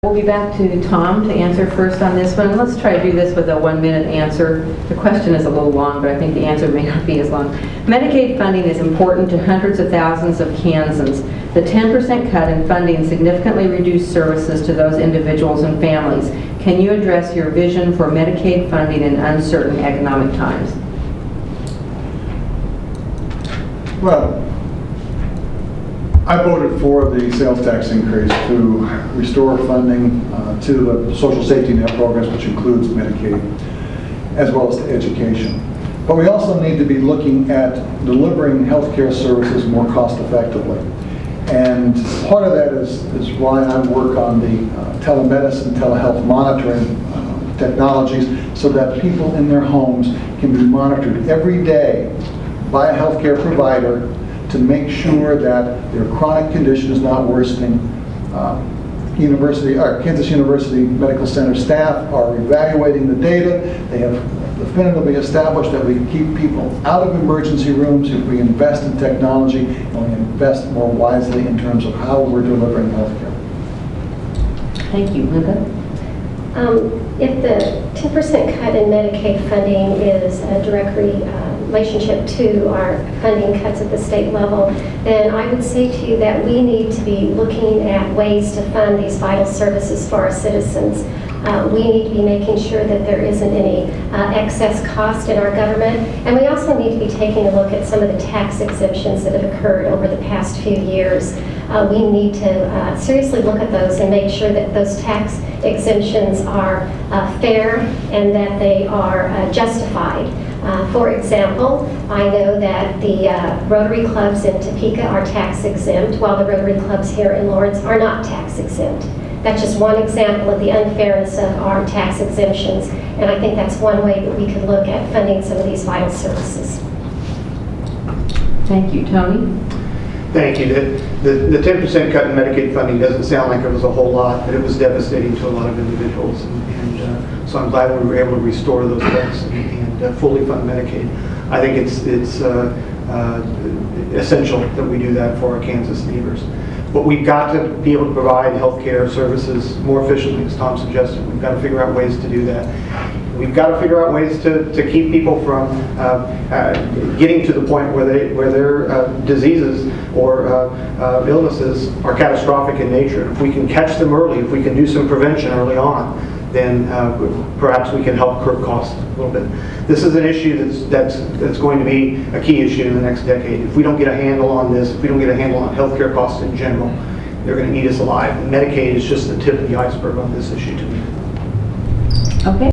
We'll be back to Tom to answer first on this one. Let's try to do this with a 1-minute answer. The question is a little long, but I think the answer may not be as long. Medicaid funding is important to hundreds of thousands of Kansans. The 10% cut in funding significantly reduced services to those individuals and families. Can you address your vision for Medicaid funding in uncertain economic times? Well, I voted for the sales tax increase to restore funding to the social safety net programs, which includes Medicaid, as well as to education. But we also need to be looking at delivering health care services more cost effectively. And part of that is why I work on the telemedicine, telehealth monitoring technologies, so that people in their homes can be monitored every day by a healthcare provider to make sure that their chronic condition is not worsening. Kansas University Medical Center staff are evaluating the data. They have definitively established that we can keep people out of emergency rooms if we invest in technology and we invest more wisely in terms of how we're delivering health care. Thank you. Linda? If the 10% cut in Medicaid funding is a direct relationship to our funding cuts at the state level, then I would say to you that we need to be looking at ways to fund these vital services for our citizens. We need to be making sure that there isn't any excess cost in our government, and we also need to be taking a look at some of the tax exemptions that have occurred over the past few years. We need to seriously look at those and make sure that those tax exemptions are fair and that they are justified. For example, I know that the Rotary clubs in Topeka are tax exempt, while the Rotary clubs here in Lawrence are not tax exempt. That's just one example of the unfairness of our tax exemptions, and I think that's one way that we could look at funding some of these vital services. Thank you. Tony? Thank you. The 10% cut in Medicaid funding doesn't sound like it was a whole lot, but it was devastating to a lot of individuals, and so I'm glad we were able to restore those cuts and fully fund Medicaid. I think it's essential that we do that for our Kansas neighbors. But we've got to be able to provide health care services more efficiently, as Tom suggested. We've got to figure out ways to do that. We've got to figure out ways to keep people from getting to the point where their diseases or illnesses are catastrophic in nature. If we can catch them early, if we can do some prevention early on, then perhaps we can help curb costs a little bit. This is an issue that's going to be a key issue in the next decade. If we don't get a handle on this, if we don't get a handle on healthcare costs in general, they're going to eat us alive. And Medicaid is just the tip of the iceberg on this issue to me. Okay.